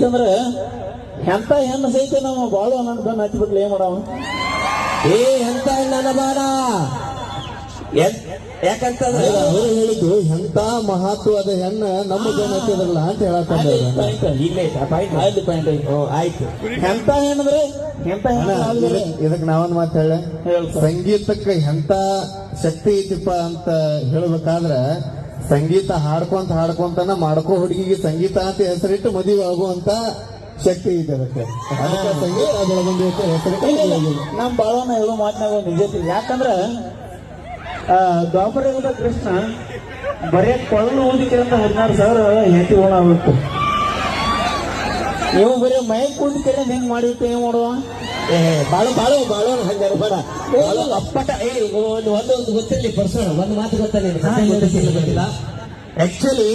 ಹೆಂಗಿತ್ತಂದ್ರ ಎಂತ ಹೆಣ್ಣು ಸಹಿತ ನಮ್ಮ ಬಾಳು ಅನ್ನೋದು ಬೆನ್ನ ಹಚ್ಚಿಬಿಟ್ಲಿ ಏನ್ ಮಾಡವ. ಏ ಎಂತ ಹೆಣ್ಣನ ಬಾಡ, ಯಾಕಂತಂದ್ರೆ ಅವರು ಹೇಳಿದ್ದು ಎಂತ ಮಹತ್ವದ ಹೆಣ್ಣ ನಮ್ಮ ಜನ ಹತ್ತಿರಲ್ಲ ಅಂತ ಹೇಳತ್ತಂದ್ರೆ ಆಯ್ತು. ಎಂತ ಹೆಣ್ಣಂದ್ರೆ ಎಂತ ಹೆಣ್ಣು. ಇದಕ್ ನಾವೊಂದ್ ಮಾತು ಹೇಳ, ಸಂಗೀತಕ್ಕೆ ಎಂತ ಶಕ್ತಿ ಐತಿಪ್ಪ ಅಂತ ಹೇಳ್ಬೇಕಾದ್ರ ಸಂಗೀತ ಹಾಡ್ಕೊಂತನ ಮಾಡ್ಕೋ ಹುಡುಗಿಗೆ ಸಂಗೀತ ಅಂತ ಹೆಸರಿಟ್ಟು ಮದುವೆ ಆಗುವಂತ ಶಕ್ತಿ ಐತೆ ಅದಕ್ಕೆ. ಸಂಗೀತ ಬೆಳಗೊಂಡಿ ಅಂತ ಹೆಸರಿಟ್ಟು ನಮ್ ಬಾಳವನ್ನ ಹೇಳೋ ಮಾತನಾಗ ಒಂದು ನಿಜ. ಯಾಕಂದ್ರ ದ್ವಾಪರಯುಗದ ಕೃಷ್ಣ ಬರೇ ಕೊಳಲು ಊದಿಕೆರಂತ 16,000 ಹೆಂಡತಿ ಆಗ್ಬೇಕು. ನೀವು ಬರೀ ಮೈಕ್ ಊದಿಕೆ ಹೆಂಗ್ ಮಾಡಿಬಿಟ್ಟು ಏನ್ ಮಾಡುವ. ಬಾಳು ಹಂಗಾರು ಬೇಡ, ಅಪ್ಪಟ. ಒಂದು ಗೊತ್ತಿರಲಿ ಪರ್ಸೋಣ, ಒಂದು ಮಾತು ಗೊತ್ತಿಲ್ಲ. ಆಕ್ಚುಲಿ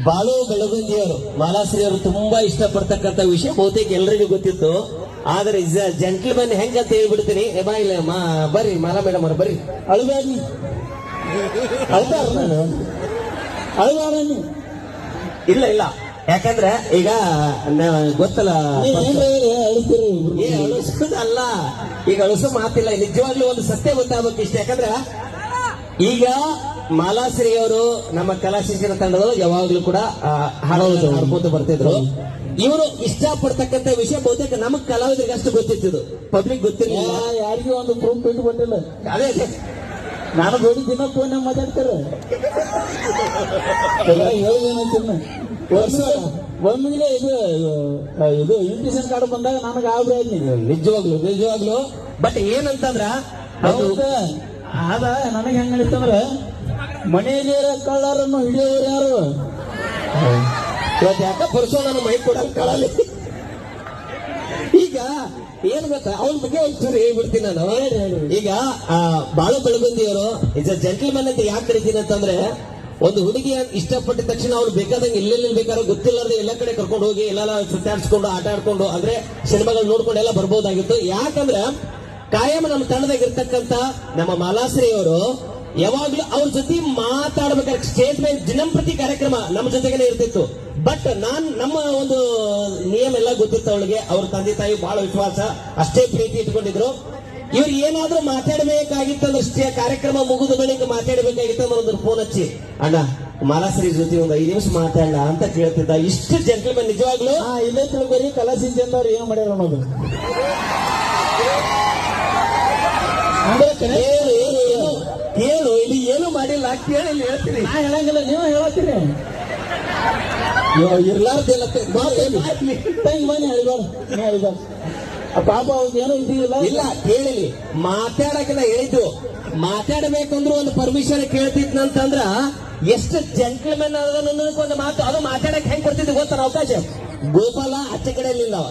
ಬಾಳು ಬೆಳಗುಂದಿಯವರು ಮಾಲಾಶ್ರೀಯವರು ತುಂಬಾ ಇಷ್ಟಪಡ್ತಕ್ಕಂಥ ವಿಷಯ ಬಹುತೇಕ ಎಲ್ಲರಿಗೂ ಗೊತ್ತಿತ್ತು. ಆದ್ರೆ ಜೆಂಟ್ಲ್ಮನ್ ಹೆಂಗಂತ ಹೇಳ್ಬಿಡ್ತೀನಿ. ಬರ್ರಿ ಮಾಲಾ ಮೇಡಮ್ ಅವ್ರ ಬರ್ರಿ. ಅಳುಗಾಡಿ ಇಲ್ಲ ಯಾಕಂದ್ರೆ ಈಗ ಗೊತ್ತಲ್ಲ, ಅಳಿಸೋದಲ್ಲ, ಈಗ ಅಳಿಸೋ ಮಾತಿಲ್ಲ. ನಿಜವಾಗ್ಲೂ ಒಂದು ಸತ್ಯ ಗೊತ್ತಾಗಬೇಕು ಇಷ್ಟ. ಯಾಕಂದ್ರೆ ಈಗ ಮಾಲಾಶ್ರೀ ಅವರು ನಮ್ಮ ಕಲಾ ಶಿಕ್ಷಣ ತಂಡದವರು ಯಾವಾಗ್ಲೂ ಕೂಡ ಹಾಡ್ಕೋತ ಬರ್ತಿದ್ರು. ಇವರು ಇಷ್ಟಪಡ್ತಕ್ಕಂಥ ವಿಷಯ ಬಹುತೇಕ ನಮಗ್ ಕಲಾವಿದರಿಗೆ ಅಷ್ಟು ಗೊತ್ತಿತ್ತು, ಪಬ್ಲಿಕ್ ಗೊತ್ತಿರಲಿಲ್ಲ. ಯಾರಿಗೂ ಒಂದು ಪ್ರೂಫ್ ಇಟ್ಟು ಕೊಟ್ಟಿಲ್ಲ. ಅದೇ ನಾನು ಬೇಡಿ ದಿನ ಫೋನ್ ಮಾತಾಡ್ತಾರೆ. ಒಮ್ಮಿಗೆ ಇದು ಇನ್ವಿಟೇಷನ್ ಕಾರ್ಡ್ ಬಂದಾಗ ನನಗೆ ಆಗ್ಬಿಡ. ನಿಜವಾಗ್ಲು ಬಟ್ ಏನಂತಂದ್ರ ಅದ ನನಗೆ ಹೆಂಗ ನಡೀತಂದ್ರ ಮನೆಯಲ್ಲಿ ಕಳ್ಳರನ್ನು ಹಿಡಿಯೋರು ಯಾರು. ಇವತ್ತು ಯಾಕ ಪರ್ಸೋ ನಾನು ಮೈ ಕೊಡ ಕಳಲಿ. ಈಗ ಏನ್ ಗೊತ್ತಾ, ಅವನ ಬಗ್ಗೆ ಒಂಚೂರು ಹೇಳ್ಬಿಡ್ತೀನಿ ನಾನು. ಈಗ ಬಾಳು ಬೆಳಗುಂದಿಯವರು ಇಸ್ ಅ ಜೆಂಟಲ್ಮನ್ ಅಂತ ಯಾಕೆ ಕರಿತೀನಿ ಅಂತಂದ್ರೆ, ಒಂದು ಹುಡುಗಿ ಇಷ್ಟಪಟ್ಟ ತಕ್ಷಣ ಅವ್ರು ಬೇಕಾದಂಗೆ ಎಲ್ಲೆಲ್ಲಿ ಬೇಕಾದ್ರೂ ಗೊತ್ತಿಲ್ಲಾರ್ದೆ ಎಲ್ಲ ಕಡೆ ಕರ್ಕೊಂಡು ಹೋಗಿ ಎಲ್ಲ ಸುತ್ತಾಡ್ಸ್ಕೊಂಡು ಆಟ ಆಡ್ಕೊಂಡು ಅಂದ್ರೆ ಸಿನಿಮಾಗಳು ನೋಡ್ಕೊಂಡು ಎಲ್ಲ ಬರ್ಬೋದಾಗಿತ್ತು. ಯಾಕಂದ್ರೆ ಕಾಯಂ ನಮ್ಮ ತಂಡದಾಗಿರ್ತಕ್ಕಂಥ ನಮ್ಮ ಮಾಲಾಶ್ರೀ ಅವರು ಯಾವಾಗ್ಲೂ ಅವ್ರ ಜೊತೆ ಮಾತಾಡ್ಬೇಕಾದ್ರೆ ಸ್ಟೇಜ್ ಮೇಲೆ ದಿನಂಪ್ರತಿ ಕಾರ್ಯಕ್ರಮ ನಮ್ಮ ಜೊತೆಗೇನೆ ಇರ್ತಿತ್ತು. ಬಟ್ ನಮ್ಮ ಒಂದು ನಿಯಮ ಎಲ್ಲ ಗೊತ್ತಿತ್ತು ಅವಳಿಗೆ. ಅವ್ರ ತಂದೆ ತಾಯಿ ಬಹಳ ವಿಶ್ವಾಸ, ಅಷ್ಟೇ ಪ್ರೀತಿ ಇಟ್ಕೊಂಡಿದ್ರು. ಇವ್ರು ಏನಾದ್ರೂ ಮಾತಾಡ್ಬೇಕಾಗಿತ್ತಂದ್ರೆ ಕಾರ್ಯಕ್ರಮ ಮುಗಿದ ಬಳಿಕ ಮಾತಾಡ್ಬೇಕಾಗಿತ್ತು ಅಂದ್ರೆ ಒಂದು ಫೋನ್ ಹಚ್ಚಿ, ಅಣ್ಣ ಮಾಲಾಶ್ರೀ ಜೊತೆ ಒಂದು 5 ನಿಮಿಷ ಮಾತಾಡಲ್ಲ ಅಂತ ಕೇಳ್ತಿದ್ದ. ಇಷ್ಟು ಜೆಂಟಲ್ಮನ್ ನಿಜವಾಗ್ಲೂ. ಇಲ್ಲೇ ತಿಳ್ಕೊರಿ ಕಲಾ ಸಿಂಚನ್ ಅವ್ರು ಏನ್ ಮಾಡ್ಯಾರ ಅನ್ನೋದು. ಕೇಳು, ಇಲ್ಲಿ ಏನು ಮಾಡಿಲ್ಲ, ಕೇಳಿ ಇಲ್ಲಿ ಹೇಳ್ತೀನಿ. ನಾ ಹೇಳಂಗಿಲ್ಲ, ನೀವು ಹೇಳತ್ತೀರಿ. ಇರ್ಲಾರ್ದೆಲ್ಲ ಮನೆ ಹೇಳಿದ ಪಾಪ ಅವ್ರಿಗೆ ಏನೋ ಇದಿಲ್ಲ. ಇಲ್ಲ ಕೇಳಿಲಿ, ಮಾತಾಡಕ್ಕೆ ಹೇಳಿದ್ದು. ಮಾತಾಡಬೇಕಂದ್ರೂ ಒಂದು ಪರ್ಮಿಷನ್ ಕೇಳ್ತಿದ್ನಂತಂದ್ರ ಎಷ್ಟು ಜೆಂಟ್ಲ್ಮೆನ್ ಒಂದು ಮಾತು. ಅದು ಮಾತಾಡಕ್ ಹೆಂಗ್ ಕೊಡ್ತಿದ್ವಿ ಗೊತ್ತಾರ ಅವಕಾಶ. ಗೋಪಾಲ ಆಚೆ ಕಡೆ ನಿಲ್ಲವ,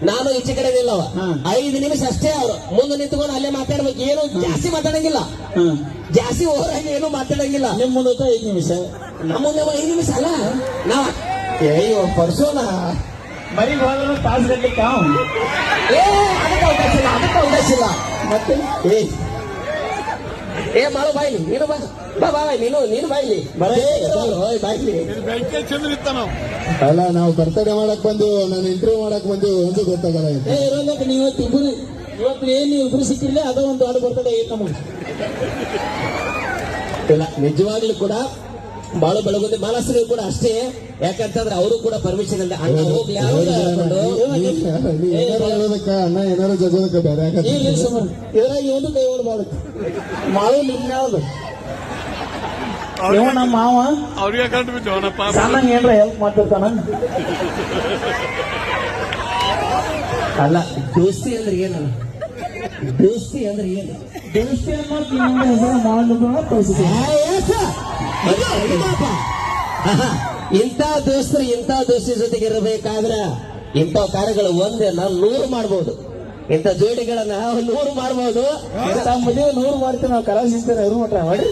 ನಾನು ಈಚೆ ಕಡೆ ನಿಲ್ಲವ. 5 ನಿಮಿಷ ಅಷ್ಟೇ ಅವ್ರು ಮುಂದೆ ನಿಂತ್ಕೊಂಡು ಅಲ್ಲೇ ಮಾತಾಡ್ಬೇಕು. ಏನು ಜಾಸ್ತಿ ಮಾತಾಡಂಗಿಲ್ಲ, ಜಾಸ್ತಿ ಓವರಾಗಿ ಏನು ಮಾತಾಡಂಗಿಲ್ಲ. ನಿಮ್ ಮುಂದೆ 5 ನಿಮಿಷ, ನಮ್ಮ ಮುಂದೆ 5 ನಿಮಿಷ ಅಲ್ಲ. ನಾವ್ ಪರ್ಸೋನ ಮರಿಗೆ ಹೋದ್ರು ತಾಸು ಗಂಟೆ ಅದಕ್ಕೆ ಅವಕಾಶ ಇಲ್ಲ. ಮತ್ತೆ ಮಾಡು ಬಾಯ್ಲಿ, ನೀನು ಬಾ ಬಾಯ್, ನೀನು ಬಾಯ್ಲಿ ಬಾಯ್ಲಿ. ಅಲ್ಲ, ನಾವು ಬರ್ತಡೇ ಮಾಡಕ್ ಬಂದು ನಾನು ಇಂಟರ್ವ್ಯೂ ಮಾಡಕ್ ಬಂದು ಒಂದು ಗೊತ್ತಾಗಲ್ಲ. ನೀವು ಇವತ್ತು ಏನ್ ಇಬ್ರು ಸಿಕ್ಕಿರ್ಲಿ ಅದು ಒಂದು ಹಾಡು ಬರ್ತಡೇ ಐತೆ ನಮಗೆ. ಇಲ್ಲ ನಿಜವಾಗ್ಲೂ ಕೂಡ ಬಾಳು ಬೆಳಗುಂದಿ ಮಾಲಾಶ್ರೀ ಕೂಡ ಅಷ್ಟೇ. ಯಾಕಂತಂದ್ರೆ ಅವರು ಕೂಡ ಪರ್ಮಿಷನ್ ಇಲ್ಲ. ಅಣ್ಣ ಹೋಗ್ಲಿ ಹೇಳೋದಕ್ಕ ಅಣ್ಣ ಏನಾರು ಜಗೋದಕ್ಕ ಬೇರೆ ಇದ್ರಾಗ ಏನು ಕೈ ಹೊಡ್ಬಾರ್ದು. ಮಾವು ನಿಮ್ಗೆ ಯಾವ್ದು ನಮ್ಮ ಮಾವ ಅವ್ರಿಗೆ ಸಣ್ಣ ಏನ್ರ ಹೆಲ್ಪ್ ಮಾಡ್ತಿರ್ತಾನ. ಅಲ್ಲ, ದೋಸ್ತಿ ಅಂದ್ರೆ ಏನು? ದೋಸ್ತಿ ಅಂದ್ರೆ ಏನು? ದೋಸ್ತಿ ಅನ್ನೋ ಹೆಸರು ಮಾಡಿ ಇಂಥ ದೋಸ್ತಿ ಜೊತೆಗೆ ಇರಬೇಕಾದ್ರೆ ಇಂಥ ಕಾರ್ಯಗಳು ಒಂದೇ 100 ಮಾಡ್ಬೋದು. ಇಂಥ ಜೋಡಿಗಳನ್ನ 100 ಮಾಡ್ಬೋದು. ಮದುವೆ 100 ಮಾಡ್ತೀವಿ ನಾವು. ಕಲಾ ಸಿಗ್ತಾರೆ ಅವರು ಮಟ್ಟ ಮಾಡಿ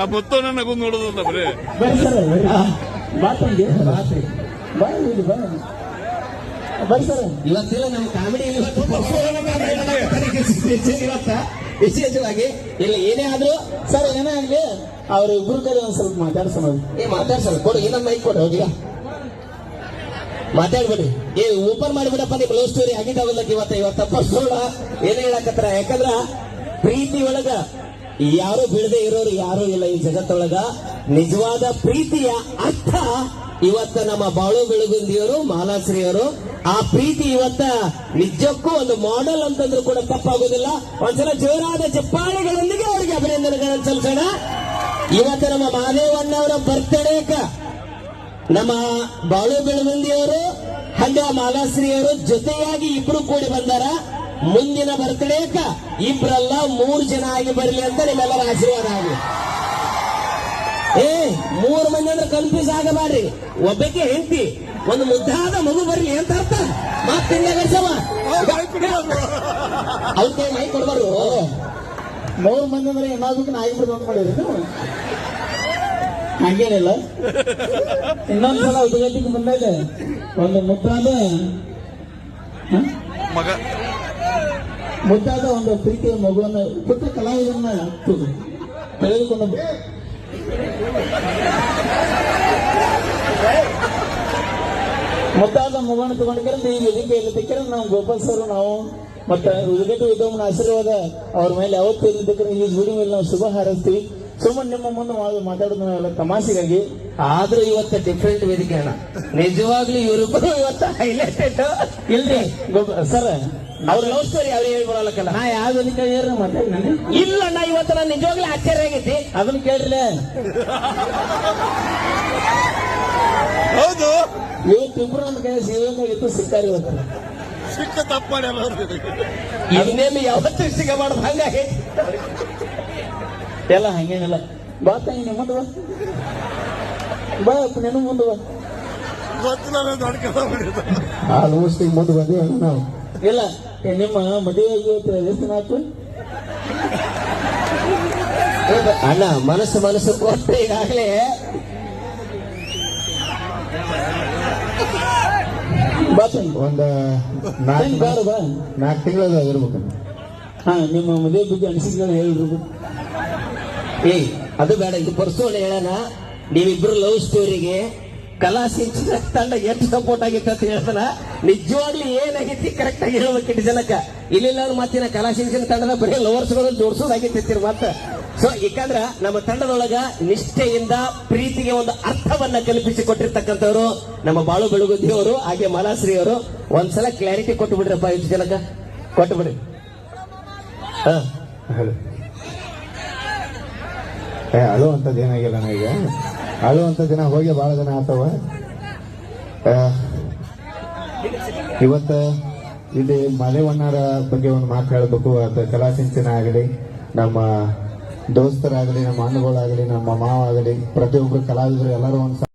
ಆ ಮೊತ್ತ ನಗು ನೋಡೋದಲ್ಲ ಬರೀ. ಬರ್ರಿ ಸರ್, ಬಾತಂಗೆ ಬರ್ರಿ ಸರ್. ಇವತ್ತಿಲ್ಲ ನಮ್ಮ ಕಾಮಿಡಿ ಇವತ್ತು ವಿಶೇಷವಾಗಿ ಇಲ್ಲಿ ಏನೇ ಆದ್ರೂ ಸರ್ ಏನೇ ಆಗ್ಲಿ ಅವ್ರ ಇಬ್ರು ಕಡೆ ಒಂದ್ ಸ್ವಲ್ಪ ಮಾತಾಡ್ಸೋಣ. ಮಾತಾಡ್ಸಲ್ಲ ಕೊಡು, ಇನ್ನೊಂದು ಮೈಕ್ ಕೊಡು ಈಗ ಮಾತಾಡ್ಬೇಡಿ. ಓಪನ್ ಮಾಡಿಬಿಡಪ್ಪ ನಿಮ್ ಲವ್ ಸ್ಟೋರಿ ಆಗಿದ್ದಾವಲ್ಲ ಇವತ್ತ ತಪ್ಪಿಸೋಣ. ಏನ್ ಹೇಳಕತ್ರ, ಯಾಕಂದ್ರ ಪ್ರೀತಿ ಒಳಗ ಯಾರು ಬೀಳದೆ ಇರೋರು ಯಾರು ಇಲ್ಲ ಈ ಜಗತ್ತೊಳಗ. ನಿಜವಾದ ಪ್ರೀತಿಯ ಅರ್ಥ ಇವತ್ತ ನಮ್ಮ ಬಾಳು ಬೆಳಗುಂದಿಯವರು ಮಾಲಾಶ್ರೀಯವರು ಆ ಪ್ರೀತಿ ಇವತ್ತ ನಿಜಕ್ಕೂ ಒಂದು ಮಾಡೆಲ್ ಅಂತಂದ್ರೂ ಕೂಡ ತಪ್ಪಾಗೋದಿಲ್ಲ. ಒಂದ್ಸಲ ಜೋರಾದ ಚಪ್ಪಾಳೆಗಳೊಂದಿಗೆ ಅವರಿಗೆ ಅಭಿನಂದನೆಗಳನ್ನು ಸಲ್ಲಿಸೋಣ. ಇವತ್ತು ನಮ್ಮ ಮಹಾದೇವಣ್ಣವರ ಬರ್ತಡೇಕ ನಮ್ಮ ಬಾಳು ಬೆಳಗುಂದಿಯವರು ಹಂಗ ಮಾಲಾಶ್ರೀಯವರು ಜೊತೆಯಾಗಿ ಇಬ್ರು ಕೂಡಿ ಬಂದಾರ. ಮುಂದಿನ ಬರ್ತಡೇಕ ಇಬ್ರಲ್ಲ 3 ಜನ ಆಗಿ ಬರಲಿ ಅಂತ ನಿಮ್ಮೆಲ್ಲರ ಆಶೀರ್ವಾದ ಆಗಲಿ. 3 ಮಂದಿ ಅಂದ್ರೆ ಕನ್ಫ್ಯೂಸ್ ಆಗಬಾರ್ರಿ. ಒಬ್ಬಕ್ಕೆ ಹೆಂಡತಿ ಒಂದು ಮುದ್ದಾದ ಮಗು ಬರ್ಲಿ ಅಂತ ಅರ್ಥ. ಮಾತಿಂದ ಅವ್ರ ಕೈ ಮೈ ಕೊಡ್ಬಾರ್ದು. 3 ಮಂದಿ ಅಂದ್ರೆ ಏನಾದ್ರು ಆಗಿಬಿಡ್ದು ಅಂತ ಮಾಡಿದ್ರಿ ನೀವು. ಹಂಗೇನಿಲ್ಲ. ಇನ್ನೊಂದ್ಸಲ ಉದ್ಘಾಟಿಗೆ ಬಂದಾಗ ಒಂದು ಮುದ್ದಾದ ಮಗ ಒಂದು ಪ್ರೀತಿಯ ಮಗುವನ್ನ ಪುಟ್ಟ ಕಲಾವಿದನ್ನ ತೆಗೆದುಕೊಂಡು ಮುದ್ದಾದ ಮಗುವನ್ನು ತಗೊಂಡ್ರೆ ಈ ವೇದಿಕೆಯಲ್ಲಿ ತೆಕ್ಕರೆ ನಾವು ಗೋಪಾಲ್ ಸರ್ ನಾವು ಮತ್ತೆ ಉದ್ಘಾಟು ವಿದ್ಯಮನ ಆಶೀರ್ವಾದ ಅವ್ರ ಮೇಲೆ ಯಾವತ್ತೂ ಇರ್ಲಿಕ್ಕೆ ಈ ಜೋಡಿ ಮೇಲೆ ನಾವು ಶುಭ ಹಾರೈಸ್ತೀವಿ. ಸುಮ್ಮನೆ ನಿಮ್ಮ ಮುಂದೆ ಮಾತಾಡೋದು ನಾವೆಲ್ಲ ತಮಾಷೆಗಾಗಿ. ಆದ್ರೂ ಇವತ್ತು ಡಿಫ್ರೆಂಟ್ ವೇದಿಕೆ ಅಣ್ಣ. ನಿಜವಾಗ್ಲೂ ಇವರಿಬ್ಬರು ಇವತ್ತು ಹೈಲೈಟೆಡ್ ಇಲ್ರಿ ಸರ್ ಅವ್ರ ಲವ್ ಸ್ಟೋರಿ ಅವ್ರು ಹೇಳ್ಕೊಳಕಲ್ಲ. ನಾ ಯಾವ ವೇದಿಕೆ ಮಾತಾಡಿ ಇಲ್ಲ ಅಣ್ಣ, ಇವತ್ತು ನಾನು ನಿಜವಾಗ್ಲೂ ಆಶ್ಚರ್ಯ ಆಗೈತಿ. ಅದನ್ನ ಕೇಳ್ರಿ. ಹೌದು, ಇವತ್ತಿಬ್ರು ನಮ್ಮ ಕೈ ಜೀವನದಾಗಿತ್ತು ಸಿಕ್ಕಾರಿ ಇವತ್ತು. ಸಿಕ್ಕ ತಪ್ಪು ಮಾಡ್ಯಾರ. ಇನ್ನೇನು ಯಾವತ್ತೂ ಸಿಗಬಾರ್ದು ಹಂಗಾಗಿ ಎಲ್ಲ ಹಂಗೇನಿಲ್ಲ. ಬಾ ತಂಗಿ ನಿಮ್ಮ ಮುಂದೆ ಬಾ ಅಪ್ಪ ನೀನು ಮುಂದೆ ಬಾ. ಆಲ್ಮೋಸ್ಟ್ ಈಗ ಮುಂದೆ ಬಂದಿವಿ ನಾವು. ಇಲ್ಲ ನಿಮ್ಮ ಮದುವೆ ಇವತ್ತು ಎಷ್ಟು ದಿನ ಆಯ್ತು? ಅಣ್ಣ ಮನಸ್ಸು ಕೊಟ್ಟೆ ಈಗಾಗಲೇ ಬಾ ತಂಗಿ ಒಂದು ತಂಗಿ ಬಾರು ಬಾ. 4 ತಿಂಗಳ ಇರ್ಬೇಕು. ಹಾ ನಿಮ್ಮ ಮದುವೆ ಬಗ್ಗೆ ಅನಿಸಿಕೆಗಳು ಹೇಳ್ರಿ. ಅದು ಬೇಡ, ಇದು ಪರ್ಸೋಣ ಹೇಳೋಣ. ನೀವಿಬ್ರು ಲವ್ ಸ್ಟೋರಿಗೆ ಕಲಾ ಸಿಂಚನ ತಂಡ ಎಷ್ಟು ಸಪೋರ್ಟ್ ಆಗಿತ್ತು ಅಂತ ಹೇಳ್ತಾನ. ನಿಜವಾಗ್ಲೂ ಏನಾಗೈತಿ ಕರೆಕ್ಟ್ ಆಗಿ ಹೇಳ್ಬೇಕಿಟ್ಟು ಜನಕ್ಕ. ಇಲ್ಲಿಲ್ಲ ಮತ್ತಿನ ಕಲಾ ಸಿಂಚನ ತಂಡದ ಬರೀ ಲವರ್ಸ್ಗಳು ಜೋಡಿಸೋದಾಗಿತ್ತಿರ್ತೀರಿ ಮತ್ತ. ಸೊ ಯಾಕಂದ್ರ ನಮ್ಮ ತಂಡದೊಳಗ ನಿಷ್ಠೆಯಿಂದ ಪ್ರೀತಿಗೆ ಒಂದು ಅರ್ಥವನ್ನ ಕಲ್ಪಿಸಿಕೊಟ್ಟಿರ್ತಕ್ಕಂಥವ್ರು ನಮ್ಮ ಬಾಳು ಬೆಳಗುಂದಿಯವರು ಹಾಗೆ ಮಾಲಾಶ್ರೀ ಅವರು. ಒಂದ್ಸಲ ಕ್ಲಾರಿಟಿ ಕೊಟ್ಟು ಬಿಡ್ರಪ್ಪ ಇಷ್ಟು ಜನಕ್ಕ, ಕೊಟ್ಟು ಬಿಡ್ರಿ. ಅಳುವಂಥದ್ದು ಏನಾಗಿಲ್ಲ ನನಗೆ. ಅಳುವಂಥ ದಿನ ಹೋಗಿ ಬಹಳ ದಿನ ಆತವ. ಇವತ್ತ ಇಲ್ಲಿ ಮಾದೇವಣ್ಣರ ಬಗ್ಗೆ ಒಂದು ಮಾತು ಹೇಳಬೇಕು. ಅದು ಕಲಾ ಸಿಂಚನ ಆಗಲಿ, ನಮ್ಮ ದೋಸ್ತರಾಗಲಿ, ನಮ್ಮ ಅಣ್ಣಗಳಾಗಲಿ, ನಮ್ಮ ಮಾವ ಆಗಲಿ, ಪ್ರತಿಯೊಬ್ಬರು ಕಲಾವಿದರು ಎಲ್ಲರೂ ಒಂದು